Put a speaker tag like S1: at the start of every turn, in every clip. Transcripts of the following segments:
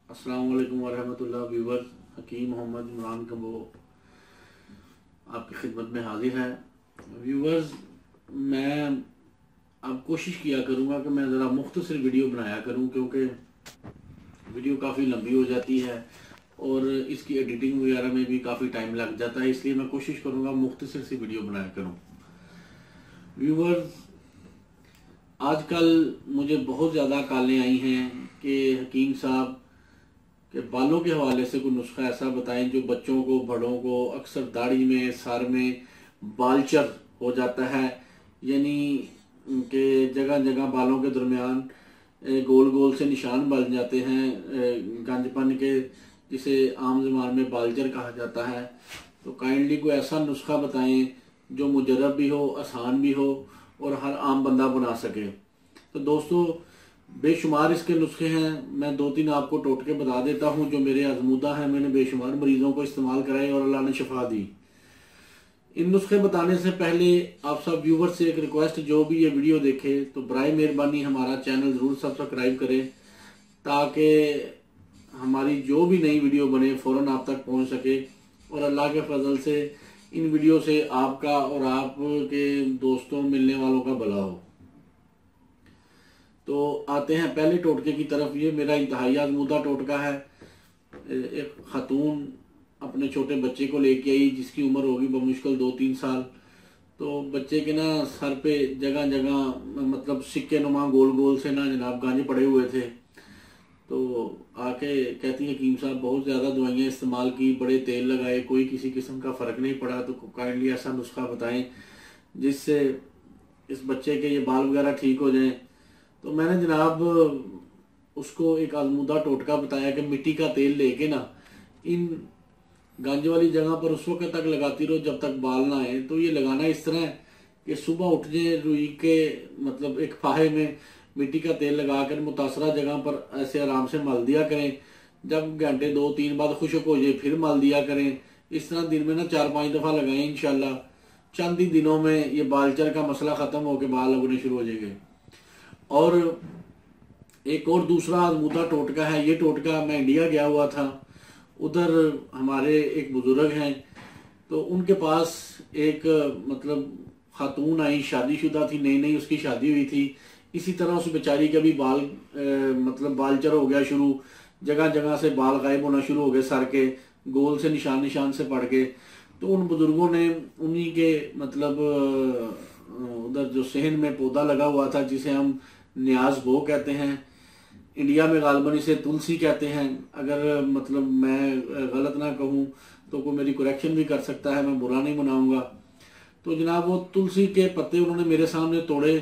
S1: अस्सलाम वालेकुम वरहमतुल्लाह। व्यूवर्स, हकीम मोहम्मद इमरान कम्बो आपकी खिदमत में हाजिर है। व्यूवर्स, मैं अब कोशिश किया करूँगा कि मैं ज़रा मुख्तसर वीडियो बनाया करूँ, क्योंकि वीडियो काफ़ी लंबी हो जाती है और इसकी एडिटिंग वगैरह में भी काफ़ी टाइम लग जाता है। इसलिए मैं कोशिश करूँगा मुख्तसर सी वीडियो बनाया करूँ। व्यूवर्स, आजकल मुझे बहुत ज़्यादा कॉलें आई हैं कि हकीम साहब के बालों के हवाले से कोई नुस्खा ऐसा बताएं जो बच्चों को, बड़ों को अक्सर दाढ़ी में, सर में बालचर हो जाता है, यानी कि जगह जगह बालों के दरमियान गोल गोल से निशान बन जाते हैं गंजपन के, जिसे आम ज़बान में बालचर कहा जाता है। तो काइंडली कोई ऐसा नुस्खा बताएं जो मुजर्रब भी हो, आसान भी हो और हर आम बंदा बना सके। तो दोस्तों, बेशुमार इसके नुस्खे हैं। मैं 2-3 आपको टोटके बता देता हूं जो मेरे आजमूदा हैं। मैंने बेशुमार मरीजों को इस्तेमाल कराए और अल्लाह ने शिफा दी। इन नुस्खे बताने से पहले आप सब व्यूवर से एक रिक्वेस्ट, जो भी ये वीडियो देखे तो बराए मेहरबानी हमारा चैनल ज़रूर सब्सक्राइब करें, ताकि हमारी जो भी नई वीडियो बने फ़ौरन आप तक पहुंच सके। और अल्लाह के फजल से इन वीडियो से आपका और आपके दोस्तों, मिलने वालों का भला हो। तो आते हैं पहले टोटके की तरफ। ये मेरा इंतहाई आजमूदा टोटका है। एक खातून अपने छोटे बच्चे को लेके आई, जिसकी उम्र होगी बमुश्किल 2-3 साल। तो बच्चे के ना सर पे जगह जगह मतलब सिक्के नुमा गोल गोल से ना जनाब गांजे पड़े हुए थे। तो आके कहती है, हकीम साहब बहुत ज़्यादा दवाइयाँ इस्तेमाल की, बड़े तेल लगाए, कोई किसी किस्म का फ़र्क नहीं पड़ा। तो काइंडली ऐसा नुस्खा बताएं जिससे इस बच्चे के ये बाल वगैरह ठीक हो जाएं। तो मैंने जनाब उसको एक आजमूदा टोटका बताया कि मिट्टी का तेल लेके ना इन गांजे वाली जगह पर उस वक्त तक लगाती रहो जब तक बाल ना आए। तो ये लगाना इस तरह है कि सुबह उठ जाए, रुई के मतलब एक फाहे में मिट्टी का तेल लगाकर मुतासरा जगह पर ऐसे आराम से मल दिया करें। जब घंटे 2-3 बाद खुश्क हो जाए फिर मल दिया करें। इस तरह दिन में ना 4-5 दफ़ा लगाएं। इंशाल्लाह चंद ही दिनों में ये बालचर का मसला ख़त्म होकर बाल उगने शुरू हो जाएंगे। और एक और दूसरा आजमूदा टोटका है। ये टोटका मैं इंडिया गया हुआ था, उधर हमारे एक बुजुर्ग हैं, तो उनके पास एक मतलब खातून आई, शादीशुदा थी, नई नई उसकी शादी हुई थी। इसी तरह उस बेचारी के भी बाल मतलब बालचर हो गया शुरू, जगह जगह से बाल गायब होना शुरू हो गए सर के, गोल से निशान निशान से पड़ गए। तो उन बुजुर्गों ने उन्हीं के मतलब उधर जो सहन में पौधा लगा हुआ था, जिसे हम न्याज बो कहते हैं, इंडिया में गालबन इसे तुलसी कहते हैं। अगर मतलब मैं गलत ना कहूँ तो कोई मेरी करेक्शन भी कर सकता है, मैं बुरा नहीं मनाऊंगा। तो जनाब वो तुलसी के पत्ते उन्होंने मेरे सामने तोड़े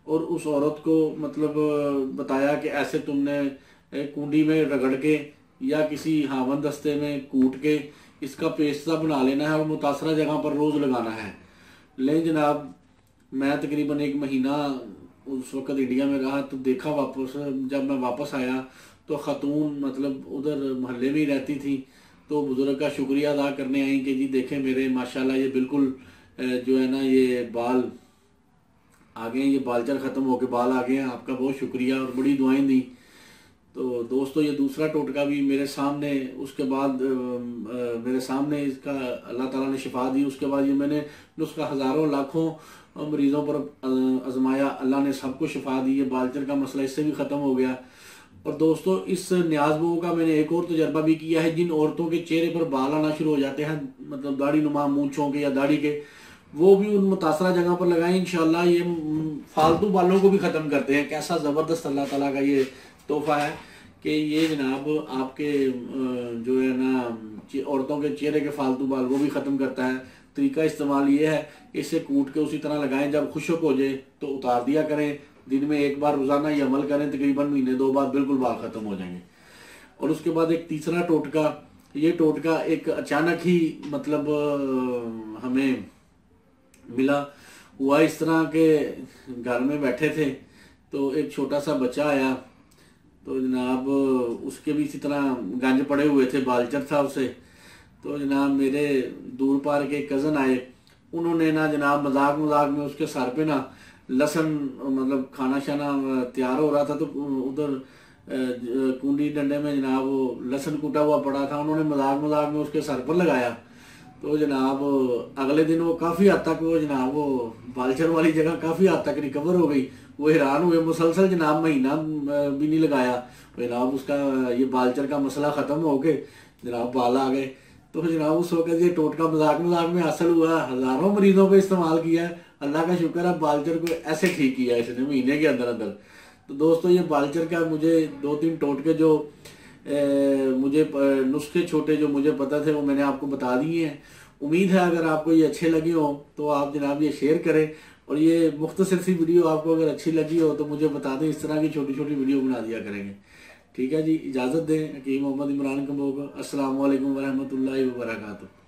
S1: और उस औरत को मतलब बताया कि ऐसे तुमने कुंडी में रगड़ के या किसी हावन दस्ते में कूट के इसका पेस्ट सा बना लेना है और मुतासरा जगह पर रोज लगाना है। लेकिन जनाब मैं तकरीबन 1 महीना उस वक्त इंडिया में रहा, तो देखा वापस, जब मैं वापस आया तो खातून मतलब उधर मोहल्ले में ही रहती थी। तो बुजुर्ग का शुक्रिया अदा करने आई कि जी देखें मेरे माशाल्लाह ये बिल्कुल जो है ना ये बाल आ गए, ये बालचर ख़त्म होके बाल आ गए हैं, आपका बहुत शुक्रिया, और बड़ी दुआएं दी। तो दोस्तों, ये दूसरा टोटका भी मेरे सामने, उसके बाद मेरे सामने इसका अल्लाह ताला ने शिफा दी। उसके बाद ये मैंने नुस्खा हज़ारों लाखों मरीज़ों पर आजमाया, अल्लाह ने सबको शिफा दी। ये बालचर का मसला इससे भी ख़त्म हो गया। और दोस्तों, इस न्याज़बो का मैंने एक और तजर्बा भी किया है। जिन औरतों के चेहरे पर बाल आना शुरू हो जाते हैं, मतलब दाढ़ी नुमा मूंछों के या दाढ़ी के, वो भी उन मुतासरा जगह पर लगाएं। इंशाल्लाह ये फालतू बालों को भी ख़त्म करते हैं। कैसा ज़बरदस्त अल्लाह ताला का ये तोहफा है कि ये जनाब आपके जो है ना औरतों के चेहरे के फालतू बाल वो भी ख़त्म करता है। तरीका इस्तेमाल ये है, इसे कूट के उसी तरह लगाएं, जब खुश्क हो जाए तो उतार दिया करें। दिन में 1 बार रोज़ाना ये अमल करें, तकरीबन महीने 2 बाद बिल्कुल बाल ख़त्म हो जाएंगे। और उसके बाद एक तीसरा टोटका, ये टोटका एक अचानक ही मतलब हमें मिला। हुआ इस तरह के घर में बैठे थे तो एक छोटा सा बच्चा आया, तो जनाब उसके भी इसी तरह गंज पड़े हुए थे, बालचर था उसे। तो जनाब मेरे दूर पार के कज़न आए, उन्होंने ना जनाब मजाक मजाक में उसके सर पे ना लहसुन, मतलब खाना शाना तैयार हो रहा था तो उधर कुंडी डंडे में जनाब वो लहसुन कूटा हुआ पड़ा था, उन्होंने मजाक मजाक में उसके सर पर लगाया। तो जनाब अगले दिन वो काफ़ी हद तक वो जनाब वो बालचर वाली जगह काफ़ी हद तक रिकवर हो गई। वो हैरान हुए, मुसलसल जनाब महीना भी नहीं लगाया जनाब उसका ये बालचर का मसला ख़त्म हो के जनाब बाल आ गए। तो जनाब उस वक्त ये टोटका मजाक मजाक में हासिल हुआ, हज़ारों मरीजों पे इस्तेमाल किया है। अल्लाह का शुक्र है बालचर को ऐसे ठीक किया है इसने महीने के अंदर अंदर। तो दोस्तों ये बालचर का मुझे 2-3 टोटके जो मुझे नुस्खे छोटे जो मुझे पता थे वो मैंने आपको बता दिए हैं। उम्मीद है अगर आपको ये अच्छे लगे हो तो आप जनाब ये शेयर करें, और ये मुख्तसर सी वीडियो आपको अगर अच्छी लगी हो तो मुझे बता दें, इस तरह की छोटी छोटी वीडियो बना दिया करेंगे। ठीक है जी, इजाज़त दें। हकीम मोहम्मद इमरान कम्बो को। अस्सलाम वालेकुम वरहमतुल्लाहि वबरकातुहू।